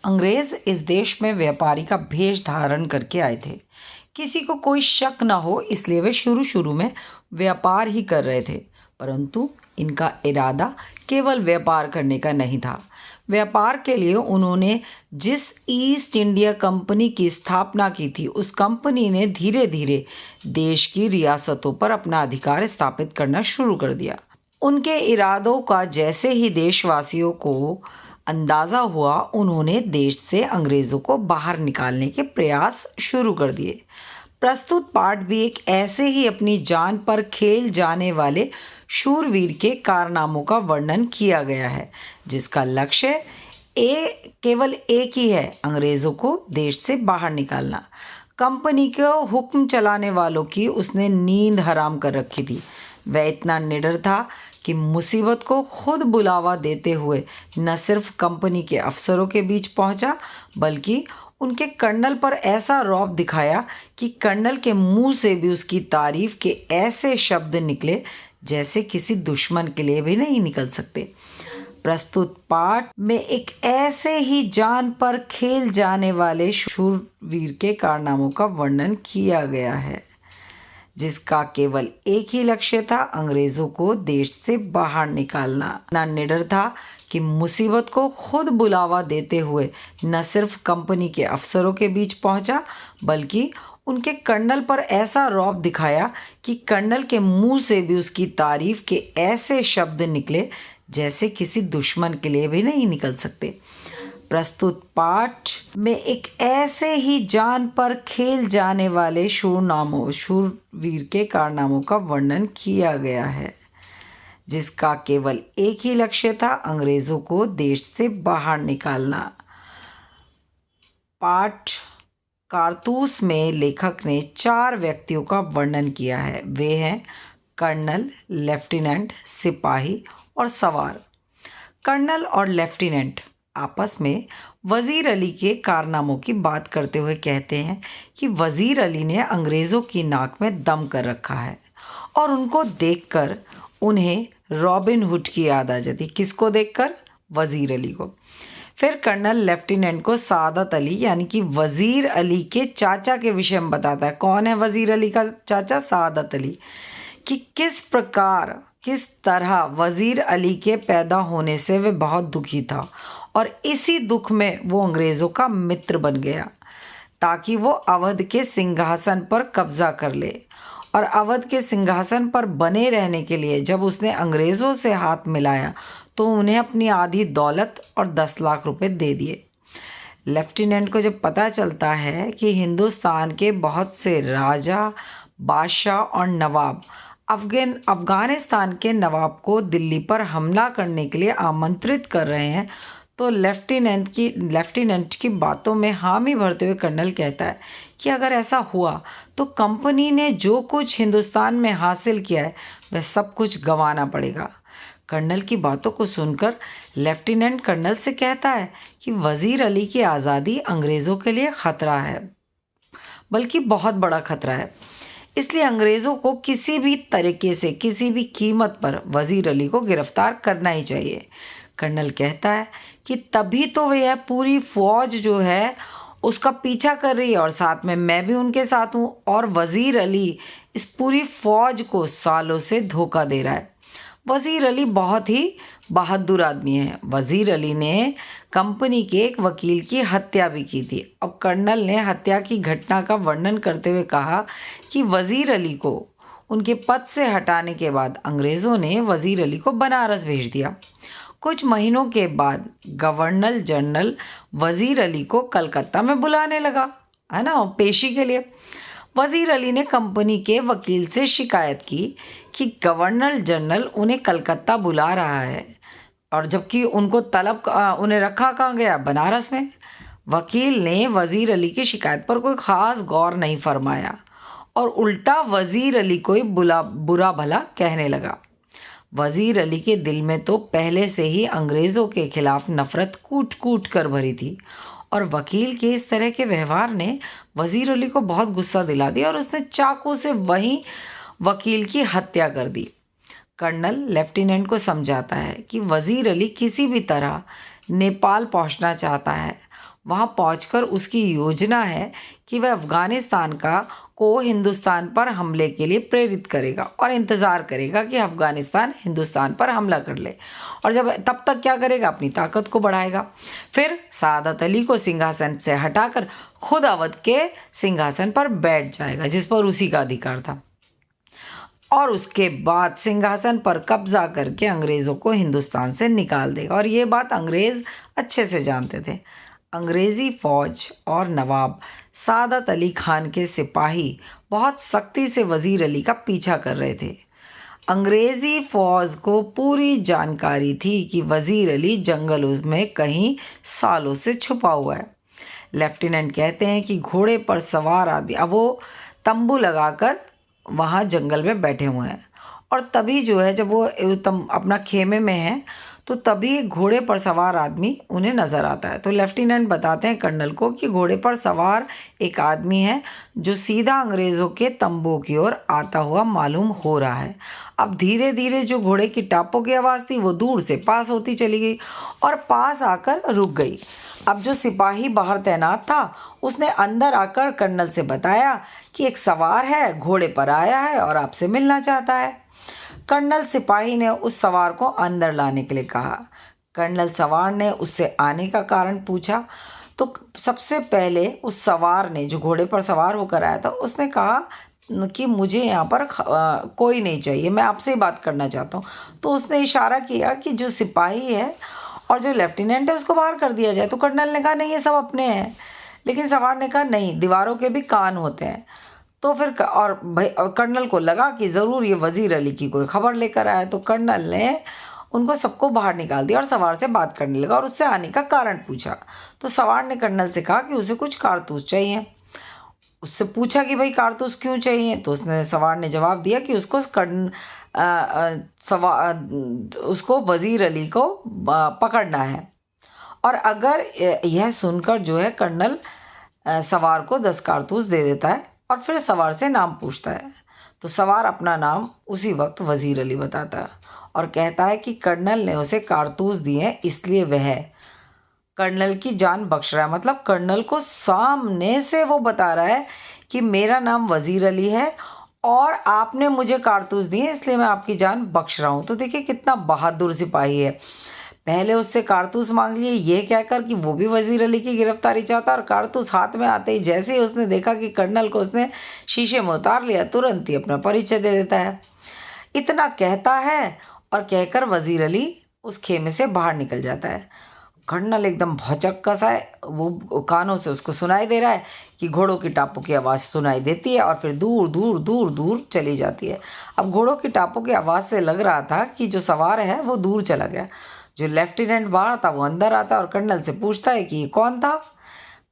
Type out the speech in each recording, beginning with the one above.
अंग्रेज इस देश में व्यापारी का भेष धारण करके आए थे। किसी को कोई शक न हो इसलिए वे शुरू शुरू में व्यापार ही कर रहे थे, परंतु इनका इरादा केवल व्यापार करने का नहीं था। व्यापार के लिए उन्होंने जिस ईस्ट इंडिया कंपनी की स्थापना की थी, उस कंपनी ने धीरे धीरे देश की रियासतों पर अपना अधिकार स्थापित करना शुरू कर दिया। उनके इरादों का जैसे ही देशवासियों को अंदाज़ा हुआ, उन्होंने देश से अंग्रेज़ों को बाहर निकालने के प्रयास शुरू कर दिए। प्रस्तुत पाठ भी एक ऐसे ही अपनी जान पर खेल जाने वाले शूरवीर के कारनामों का वर्णन किया गया है, जिसका लक्ष्य केवल एक ही है, अंग्रेज़ों को देश से बाहर निकालना। कंपनी के हुक्म चलाने वालों की उसने नींद हराम कर रखी थी। वह इतना निडर था कि मुसीबत को खुद बुलावा देते हुए न सिर्फ कंपनी के अफसरों के बीच पहुंचा, बल्कि उनके कर्नल पर ऐसा रौब दिखाया कि कर्नल के मुंह से भी उसकी तारीफ के ऐसे शब्द निकले जैसे किसी दुश्मन के लिए भी नहीं निकल सकते। प्रस्तुत पाठ में एक ऐसे ही जान पर खेल जाने वाले शूरवीर के कारनामों का वर्णन किया गया है, जिसका केवल एक ही लक्ष्य था, अंग्रेज़ों को देश से बाहर निकालना। इतना निडर था कि मुसीबत को खुद बुलावा देते हुए न सिर्फ कंपनी के अफसरों के बीच पहुंचा, बल्कि उनके कर्नल पर ऐसा रौब दिखाया कि कर्नल के मुंह से भी उसकी तारीफ के ऐसे शब्द निकले जैसे किसी दुश्मन के लिए भी नहीं निकल सकते। प्रस्तुत पाठ में एक ऐसे ही जान पर खेल जाने वाले शूरवीर के कारनामों का वर्णन किया गया है, जिसका केवल एक ही लक्ष्य था, अंग्रेज़ों को देश से बाहर निकालना। पाठ कारतूस में लेखक ने 4 व्यक्तियों का वर्णन किया है। वे हैं कर्नल, लेफ्टिनेंट, सिपाही और सवार। कर्नल और लेफ्टिनेंट आपस में वज़ीर अली के कारनामों की बात करते हुए कहते हैं कि वज़ीर अली ने अंग्रेज़ों की नाक में दम कर रखा है, और उनको देखकर उन्हें रॉबिन हुड की याद आ जाती। किसको देखकर? वज़ीर अली को। फिर कर्नल लेफ्टिनेंट को सादत अली यानी कि वज़ीर अली के चाचा के विषय में बताता है। कौन है वज़ीर अली का चाचा? सादत अली। कि किस तरह वज़ीर अली के पैदा होने से वे बहुत दुखी था, और इसी दुख में वो अंग्रेज़ों का मित्र बन गया ताकि वो अवध के सिंहासन पर कब्जा कर ले। और अवध के सिंहासन पर बने रहने के लिए जब उसने अंग्रेज़ों से हाथ मिलाया तो उन्हें अपनी आधी दौलत और 10 लाख रुपए दे दिए। लेफ्टिनेंट को जब पता चलता है कि हिंदुस्तान के बहुत से राजा, बादशाह और नवाब अफ़गानिस्तान के नवाब को दिल्ली पर हमला करने के लिए आमंत्रित कर रहे हैं, तो लेफ्टिनेंट की बातों में हामी भरते हुए कर्नल कहता है कि अगर ऐसा हुआ तो कंपनी ने जो कुछ हिंदुस्तान में हासिल किया है वह सब कुछ गंवाना पड़ेगा। कर्नल की बातों को सुनकर लेफ्टिनेंट कर्नल से कहता है कि वज़ीर अली की आज़ादी अंग्रेज़ों के लिए ख़तरा है, बल्कि बहुत बड़ा ख़तरा है। इसलिए अंग्रेज़ों को किसी भी तरीके से, किसी भी कीमत पर वज़ीर अली को गिरफ्तार करना ही चाहिए। कर्नल कहता है कि तभी तो वह पूरी फ़ौज जो है उसका पीछा कर रही है, और साथ में मैं भी उनके साथ हूँ, और वज़ीर अली इस पूरी फ़ौज को सालों से धोखा दे रहा है। वज़ीर अली बहुत ही बहादुर आदमी है। वज़ीर अली ने कंपनी के एक वकील की हत्या भी की थी। अब कर्नल ने हत्या की घटना का वर्णन करते हुए कहा कि वज़ीर अली को उनके पद से हटाने के बाद अंग्रेज़ों ने वज़ीर अली को बनारस भेज दिया। कुछ महीनों के बाद गवर्नर जनरल वज़ीर अली को कलकत्ता में बुलाने लगा, है ना, पेशी के लिए। वज़ीर अली ने कंपनी के वकील से शिकायत की कि गवर्नर जनरल उन्हें कलकत्ता बुला रहा है, और जबकि उन्हें रखा कहाँ गया? बनारस में। वकील ने वज़ीर अली की शिकायत पर कोई ख़ास गौर नहीं फरमाया और उल्टा वज़ीर अली को ही बुरा भला कहने लगा। वज़ीर अली के दिल में तो पहले से ही अंग्रेज़ों के खिलाफ नफ़रत कूट कूट कर भरी थी, और वकील के इस तरह के व्यवहार ने वज़ीर अली को बहुत गुस्सा दिला दिया और उसने चाकू से वहीं वकील की हत्या कर दी। कर्नल लेफ्टिनेंट को समझाता है कि वज़ीर अली किसी भी तरह नेपाल पहुंचना चाहता है वहां पहुंचकर उसकी योजना है कि वह अफगानिस्तान को हिंदुस्तान पर हमले के लिए प्रेरित करेगा और इंतज़ार करेगा कि अफगानिस्तान हिंदुस्तान पर हमला कर ले। और जब तब तक क्या करेगा, अपनी ताकत को बढ़ाएगा। फिर सादत अली को सिंहासन से हटाकर खुद अवध के सिंहासन पर बैठ जाएगा, जिस पर उसी का अधिकार था। और उसके बाद सिंहासन पर कब्जा करके अंग्रेज़ों को हिंदुस्तान से निकाल देगा। और ये बात अंग्रेज़ अच्छे से जानते थे। अंग्रेज़ी फ़ौज और नवाब सादत अली खान के सिपाही बहुत सख्ती से वज़ीर अली का पीछा कर रहे थे। अंग्रेज़ी फ़ौज को पूरी जानकारी थी कि वज़ीर अली जंगलों में कहीं सालों से छुपा हुआ है। लेफ्टिनेंट कहते हैं कि घोड़े पर सवार आदमी, अब वो तंबू लगाकर वहाँ जंगल में बैठे हुए हैं, और तभी जो है जब वो अपना खेमे में हैं तो तभी घोड़े पर सवार आदमी उन्हें नज़र आता है। तो लेफ्टिनेंट बताते हैं कर्नल को कि घोड़े पर सवार एक आदमी है जो सीधा अंग्रेज़ों के तंबू की ओर आता हुआ मालूम हो रहा है। अब धीरे धीरे जो घोड़े की टापों की आवाज़ थी वो दूर से पास होती चली गई और पास आकर रुक गई। अब जो सिपाही बाहर तैनात था उसने अंदर आकर कर्नल से बताया कि एक सवार है, घोड़े पर आया है और आपसे मिलना चाहता है। कर्नल सिपाही ने उस सवार को अंदर लाने के लिए कहा। कर्नल सवार ने उससे आने का कारण पूछा तो सबसे पहले उस सवार ने, जो घोड़े पर सवार होकर आया था, उसने कहा कि मुझे यहाँ पर कोई नहीं चाहिए, मैं आपसे ही बात करना चाहता हूँ। तो उसने इशारा किया कि जो सिपाही है और जो लेफ्टिनेंट है उसको बाहर कर दिया जाए। तो कर्नल ने कहा नहीं, ये सब अपने हैं। लेकिन सवार ने कहा नहीं, दीवारों के भी कान होते हैं। तो फिर और भाई कर्नल को लगा कि ज़रूर ये वज़ीर अली की कोई खबर लेकर आया। तो कर्नल ने उनको सबको बाहर निकाल दिया और सवार से बात करने लगा और उससे आने का कारण पूछा। तो सवार ने कर्नल से कहा कि उसे कुछ कारतूस चाहिए। उससे पूछा कि भाई कारतूस क्यों चाहिए? तो सवार ने जवाब दिया कि उसको वज़ीर अली को पकड़ना है। और अगर यह सुनकर जो है कर्नल सवार को 10 कारतूस दे देता है और फिर सवार से नाम पूछता है। तो सवार अपना नाम उसी वक्त वज़ीर अली बताता है और कहता है कि कर्नल ने उसे कारतूस दिए इसलिए वह कर्नल की जान बख्श रहा है। मतलब कर्नल को सामने से वो बता रहा है कि मेरा नाम वज़ीर अली है और आपने मुझे कारतूस दिए इसलिए मैं आपकी जान बख्श रहा हूँ। तो देखिए कितना बहादुर सिपाही है। पहले उससे कारतूस मांग लिए ये कहकर कि वो भी वज़ीर अली की गिरफ्तारी चाहता, और कारतूस हाथ में आते ही जैसे ही उसने देखा कि कर्नल को उसने शीशे में उतार लिया, तुरंत ही अपना परिचय दे देता है। इतना कहता है और कहकर वज़ीर अली उस खेमे से बाहर निकल जाता है। कर्नल एकदम भौचक्का सा है, वो कानों से उसको सुनाई दे रहा है कि घोड़ों की टापों की आवाज़ सुनाई देती है और फिर दूर दूर दूर दूर चली जाती है। अब घोड़ों की टापों की आवाज़ से लग रहा था कि जो सवार है वो दूर चला गया। जो लेफ्टिनेंट बाहर था वो अंदर आता और कर्नल से पूछता है कि ये कौन था।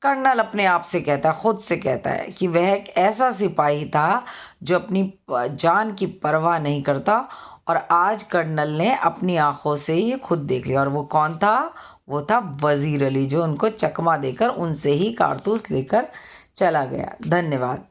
कर्नल अपने आप से कहता है, खुद से कहता है कि वह एक ऐसा सिपाही था जो अपनी जान की परवाह नहीं करता, और आज कर्नल ने अपनी आंखों से ये खुद देख लिया। और वो कौन था? वो था वज़ीर अली, जो उनको चकमा देकर उनसे ही कारतूस लेकर चला गया। धन्यवाद।